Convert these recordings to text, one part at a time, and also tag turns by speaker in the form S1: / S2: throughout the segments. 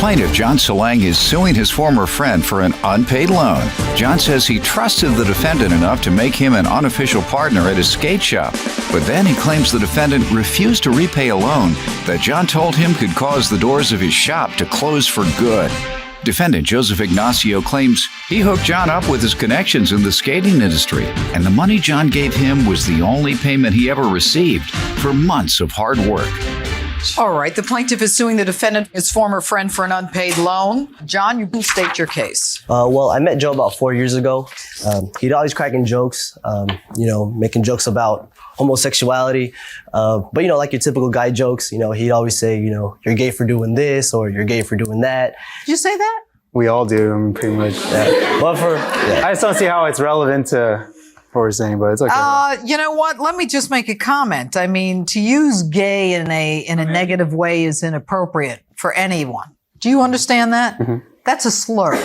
S1: plaintiff, John Salang, is suing his former friend for an unpaid loan. John says he trusted the defendant enough to make him an unofficial partner at his skate shop. But then he claims the defendant refused to repay a loan that John told him could cause the doors of his shop to close for good. Defendant Joseph Ignacio claims he hooked John up with his connections in the skating industry, and the money John gave him was the only payment he ever received for months of hard work.
S2: All right, the plaintiff is suing the defendant, his former friend, for an unpaid loan. John, you can state your case.
S3: Well, I met Joe about 4 years ago. He'd always cracking jokes, making jokes about homosexuality. But, like your typical guy jokes, he'd always say, you're gay for doing this or you're gay for doing that.
S2: Did you say that?
S4: We all do, I mean, pretty much.
S3: Yeah. But
S4: I just don't see how it's relevant to what we're saying, but it's okay.
S2: You know what? Let me just make a comment. I mean, to use gay in a negative way is inappropriate for anyone. Do you understand that? Mm-hmm. That's a slur.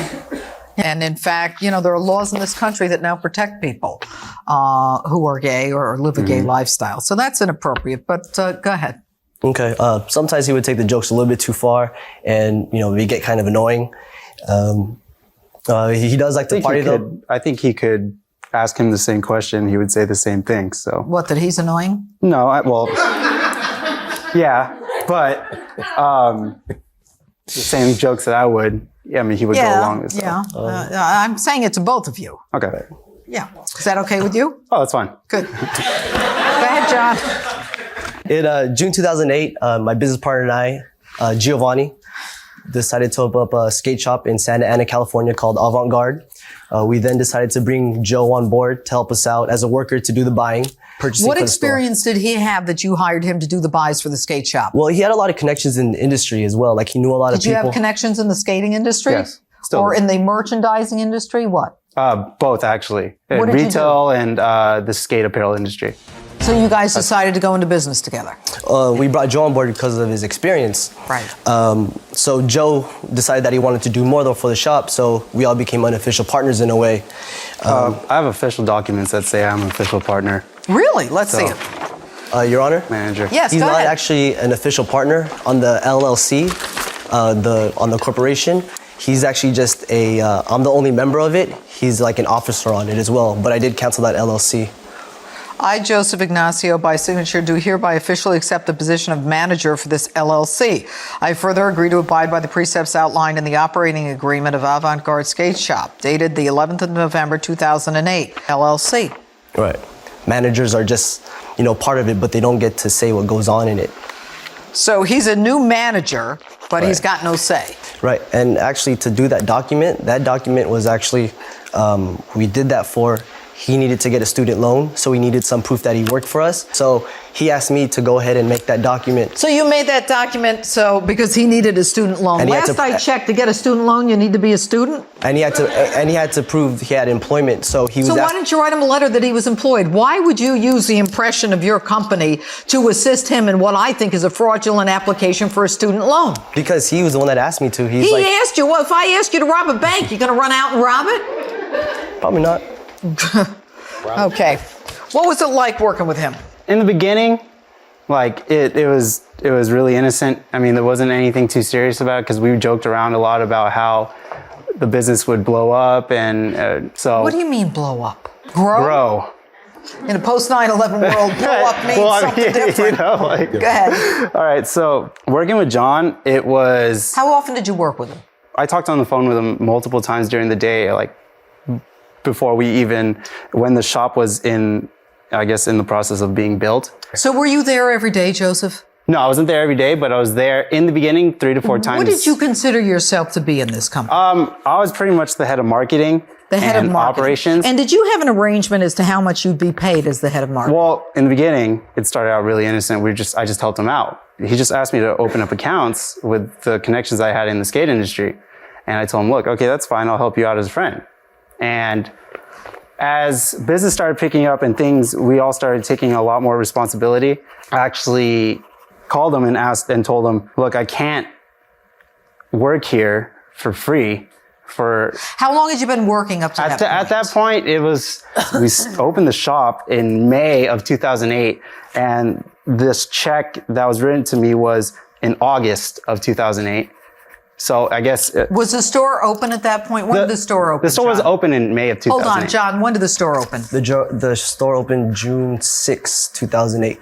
S2: And in fact, there are laws in this country that now protect people who are gay or live a gay lifestyle. So that's inappropriate, but go ahead.
S3: Okay. Sometimes he would take the jokes a little bit too far and, we get kind of annoying. He does like to party though.
S4: I think he could ask him the same question. He would say the same thing. So
S2: what, that he's annoying?
S4: No, yeah, but the same jokes that I would. Yeah, I mean, he would go along with stuff.
S2: Yeah, I'm saying it to both of you.
S4: Okay.
S2: Yeah. Is that okay with you?
S4: Oh, that's fine.
S2: Good. Go ahead, John.
S3: In June 2008, my business partner and I, Giovanni, decided to open up a skate shop in Santa Ana, California called Avant Garde. We then decided to bring Joe on board to help us out as a worker to do the buying, purchasing.
S2: What experience did he have that you hired him to do the buys for the skate shop?
S3: Well, he had a lot of connections in the industry as well. Like he knew a lot of people.
S2: Did you have connections in the skating industry?
S4: Yes.
S2: Or in the merchandising industry? What?
S4: Both actually.
S2: What did
S4: Retail and the skate apparel industry.
S2: So you guys decided to go into business together?
S3: We brought Joe on board because of his experience.
S2: Right.
S3: So Joe decided that he wanted to do more though for the shop, so we all became unofficial partners in a way.
S4: I have official documents that say I'm an official partner.
S2: Really? Let's see it.
S3: Your Honor?
S4: Manager.
S2: Yes,
S3: He's
S2: go
S3: not
S2: ahead.
S3: actually an official partner on the LLC, on the corporation. He's actually just I'm the only member of it. He's like an officer on it as well, but I did cancel that LLC.
S2: I, Joseph Ignacio, by signature, do hereby officially accept the position of manager for this LLC. I further agree to abide by the precepts outlined in the operating agreement of Avant Garde Skate Shop, dated the 11th of November, 2008, LLC.
S3: Right. Managers are just, part of it, but they don't get to say what goes on in it.
S2: So he's a new manager, but he's got no say.
S3: Right. And actually, to do that document was actually, we did that for. He needed to get a student loan, so he needed some proof that he worked for us. So he asked me to go ahead and make that document.
S2: So you made that document because he needed a student loan. Last I checked, to get a student loan, you need to be a student?
S3: And he had to prove he had employment. So
S2: why didn't you write him a letter that he was employed? Why would you use the impression of your company to assist him in what I think is a fraudulent application for a student loan?
S3: Because he was the one that asked me to.
S2: He asked you, well, if I ask you to rob a bank, you're going to run out and rob it?
S3: Probably not.
S2: Okay. What was it like working with him?
S4: In the beginning, it was really innocent. I mean, there wasn't anything too serious about it because we joked around a lot about how the business would blow up, and so.
S2: What do you mean blow up? Grow. In a post 9/11 world, blow up means something different. Go ahead.
S4: All right. So working with John, it was.
S2: How often did you work with him?
S4: I talked on the phone with him multiple times during the day, before when the shop was in the process of being built.
S2: So were you there every day, Joseph?
S4: No, I wasn't there every day, but I was there in the beginning 3 to 4 times.
S2: What did you consider yourself to be in this company?
S4: I was pretty much the head of marketing.
S2: The head of marketing.
S4: Operations.
S2: And did you have an arrangement as to how much you'd be paid as the head of marketing?
S4: Well, in the beginning, it started out really innocent. I just helped him out. He just asked me to open up accounts with the connections I had in the skate industry. And I told him, look, okay, that's fine. I'll help you out as a friend. And as business started picking up and we all started taking a lot more responsibility. I actually called him and told him, look, I can't work here for free for.
S2: How long had you been working up to that point?
S4: At that point, we opened the shop in May of 2008, and this check that was written to me was in August of 2008. So I guess
S2: Was the store open at that point? When did the store open?
S4: the store was
S2: John?
S4: open in May of 2008.
S2: Hold on, John. When did the store open?
S3: The store opened June 6, 2008.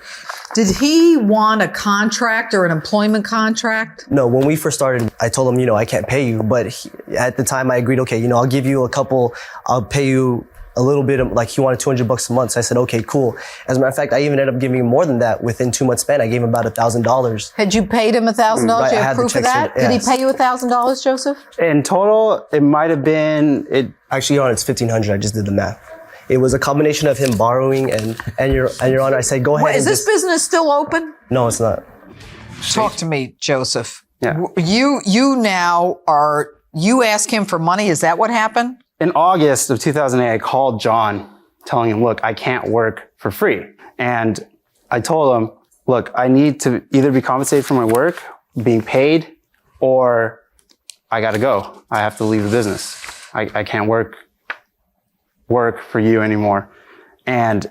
S2: Did he want a contract or an employment contract?
S3: No, when we first started, I told him, I can't pay you. But at the time I agreed, okay, I'll give you I'll pay you a little bit of, like, he wanted $200 a month. So I said, okay, cool. As a matter of fact, I even ended up giving him more than that within 2 months span. I gave him about $1,000.
S2: Had you paid him $1,000?
S3: Right,
S2: You
S3: I
S2: have
S3: had the
S2: proof of
S3: checks
S2: that?
S3: in-
S2: Did he
S3: yes.
S2: pay you $1,000, Joseph?
S4: In total, it might have been
S3: Actually, Your Honor, it's $1,500. I just did the math. It was a combination of him borrowing and Your Honor, I said, go ahead.
S2: Wait, is this business still open?
S3: No, it's not.
S2: Talk to me, Joseph.
S4: Yeah.
S2: You ask him for money. Is that what happened?
S4: In August of 2008, I called John telling him, look, I can't work for free. And I told him, look, I need to either be compensated for my work, being paid, or I got to go. I have to leave the business. I can't work for you anymore. And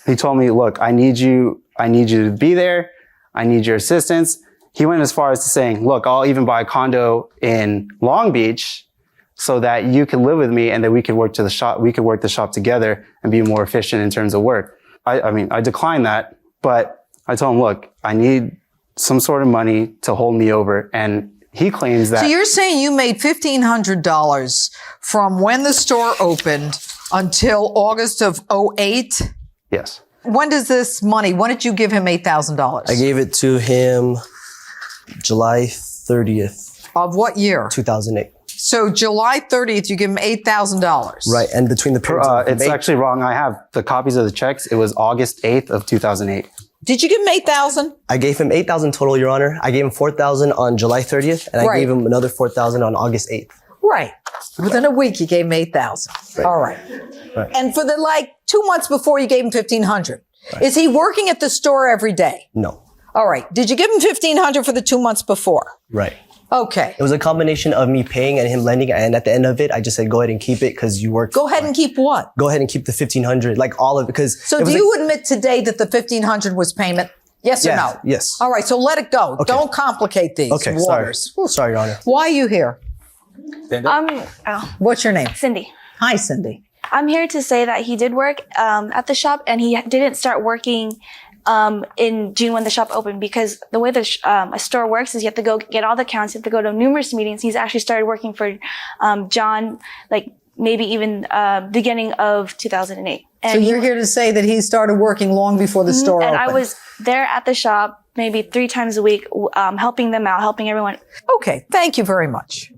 S4: he told me, look, I need you to be there. I need your assistance. He went as far as to saying, look, I'll even buy a condo in Long Beach so that you can live with me and that we could work the shop together and be more efficient in terms of work. I declined that, but I told him, look, I need some sort of money to hold me over. And he claims that.
S2: So you're saying you made $1,500 from when the store opened until August of 2008?
S4: Yes.
S2: When did you give him $8,000?
S3: I gave it to him July 30th,
S2: Of what year?
S3: 2008.
S2: So July 30th, you give him $8,000.
S3: Right, and between the periods of
S4: It's
S3: May-
S4: actually wrong. I have the copies of the checks. It was August 8th of 2008.
S2: Did you give him $8,000?
S3: I gave him $8,000 total, Your Honor. I gave him $4,000 on July 30th, and I
S2: Right.
S3: gave him another $4,000 on August 8th.
S2: Right. Within a week, you gave him $8,000. All right. And for the 2 months before, you gave him $1,500. Is he working at the store every day?
S3: No.
S2: All right. Did you give him $1,500 for the 2 months before?
S3: Right.
S2: Okay.
S3: It was a combination of me paying and him lending, and at the end of it, I just said, go ahead and keep it because you worked.
S2: Go ahead and keep what?
S3: Go ahead and keep the $1,500, like all of it, because.
S2: So do you admit today that the $1,500 was payment? Yes or
S3: Yes,
S2: no?
S3: yes.
S2: All right. So let it go.
S3: Okay.
S2: Don't complicate these
S3: Okay,
S2: waters.
S3: sorry, Your Honor.
S2: Why are you here? What's your name?
S5: Cindy.
S2: Hi, Cindy.
S5: I'm here to say that he did work at the shop, and he didn't start working in June when the shop opened, because the way a store works is you have to go get all the accounts, you have to go to numerous meetings. He's actually started working for John, maybe even beginning of 2008. And
S2: So you're here to say that he started working long before the store
S5: and
S2: opened.
S5: I was there at the shop maybe 3 times a week, helping them out, helping everyone.
S2: Okay. Thank you very much.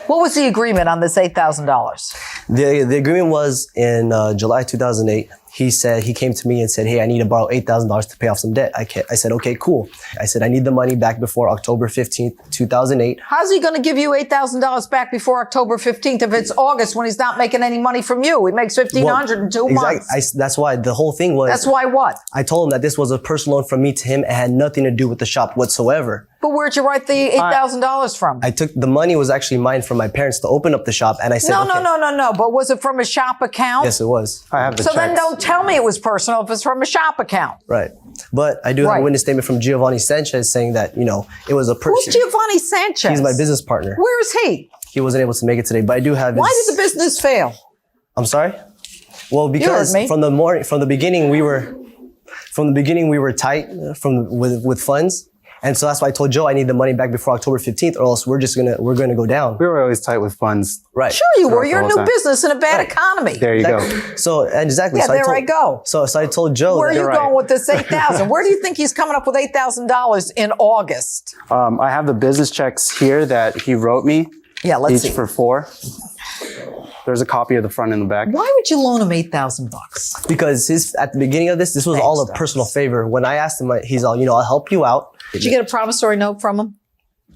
S2: What was the agreement on this $8,000?
S3: The agreement was in July 2008. He came to me and said, hey, I need to borrow $8,000 to pay off some debt. I said, okay, cool. I said, I need the money back before October 15th, 2008.
S2: How's he going to give you $8,000 back before October 15th if it's August when he's not making any money from you? He makes $1,500 in 2 months.
S3: That's why the whole thing was.
S2: That's why what?
S3: I told him that this was a personal loan from me to him. It had nothing to do with the shop whatsoever.
S2: But where'd you write the $8,000 from?
S3: I took the money was actually mine from my parents to open up the shop, and I said,
S2: No. But was it from a shop account?
S3: Yes, it was.
S4: I have the
S2: So
S4: checks.
S2: then don't tell me it was personal if it's from a shop account.
S3: Right. But I do have
S2: Right.
S3: a witness statement from Giovanni Sanchez saying that, it was a person.
S2: Who's Giovanni Sanchez?
S3: He's my business partner.
S2: Where is he?
S3: He wasn't able to make it today, but I do have his.
S2: Why did the business fail?
S3: I'm sorry? Well, because
S2: me.
S3: from the beginning we were tight with funds. And so that's why I told Joe I need the money back before October 15th, or else we're gonna go down.
S4: We were always tight with funds.
S3: Right.
S2: Sure you were.
S4: Throughout the
S2: You're a
S4: whole
S2: new
S4: time.
S2: business in a bad economy.
S4: There you go.
S3: So exactly.
S2: Yeah,
S3: so
S2: there
S3: told,
S2: I go.
S3: So I told Joe.
S2: Where are
S3: that-
S2: you
S4: right.
S2: going with this $8,000? Where do you think he's coming up with $8,000 in August?
S4: I have the business checks here that he wrote me.
S2: Yeah, let's
S4: Each
S2: see.
S4: for 4. There's a copy of the front and the back.
S2: Why would you loan him $8,000?
S3: Because at the beginning of this was all a
S2: Thanks,
S3: personal favor. When I asked him, he's all, I'll help you out.
S2: Did you get a promissory note from him?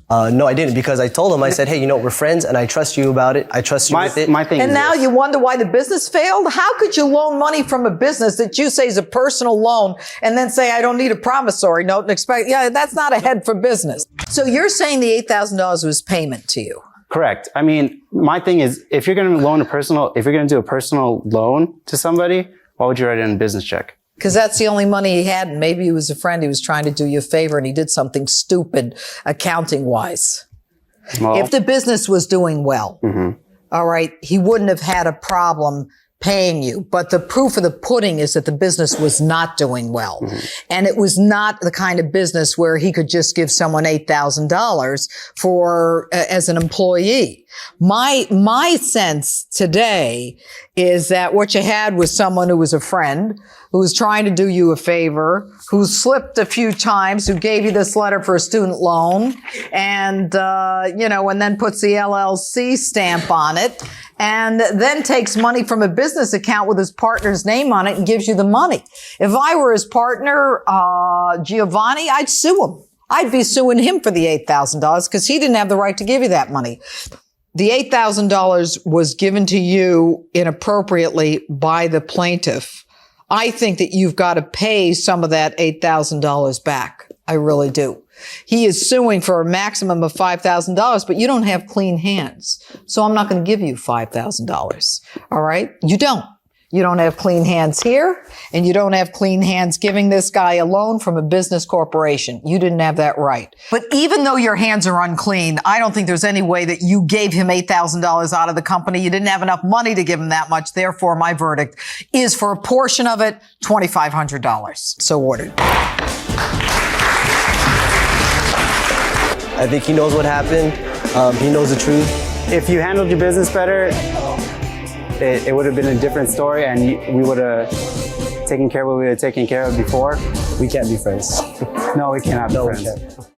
S3: No, I didn't, because I told him, I said, hey, we're friends and I trust you about it. I trust you with it.
S4: My thing
S2: And
S4: is
S2: now
S4: this.
S2: you wonder why the business failed? How could you loan money from a business that you say is a personal loan and then say, I don't need a promissory note and expect, that's not a head for business. So you're saying the $8,000 was payment to you?
S4: Correct. I mean, my thing is, if you're going to do a personal loan to somebody, why would you write it in a business check?
S2: Because that's the only money he had, and maybe he was a friend. He was trying to do you a favor, and he did something stupid accounting-wise.
S4: Well,
S2: If the business was doing well, all right, he wouldn't have had a problem paying you. But the proof of the pudding is that the business was not doing well. And it was not the kind of business where he could just give someone $8,000 for, as an employee. My sense today is that what you had was someone who was a friend, who was trying to do you a favor, who slipped a few times, who gave you this letter for a student loan, and, and then puts the LLC stamp on it, and then takes money from a business account with his partner's name on it and gives you the money. If I were his partner, Giovanni, I'd sue him. I'd be suing him for the $8,000 because he didn't have the right to give you that money. The $8,000 was given to you inappropriately by the plaintiff. I think that you've got to pay some of that $8,000 back. I really do. He is suing for a maximum of $5,000, but you don't have clean hands. So I'm not going to give you $5,000. All right? You don't. You don't have clean hands here, and you don't have clean hands giving this guy a loan from a business corporation. You didn't have that right. But even though your hands are unclean, I don't think there's any way that you gave him $8,000 out of the company. You didn't have enough money to give him that much. Therefore, my verdict is for a portion of it, $2,500. So ordered.
S3: I think he knows what happened. He knows the truth.
S4: if you handled your business better, it would have been a different story, and we would have taken care of what we had taken care of before.
S3: We can't be friends.
S4: No, we cannot be
S3: No, we
S4: friends.
S3: can't.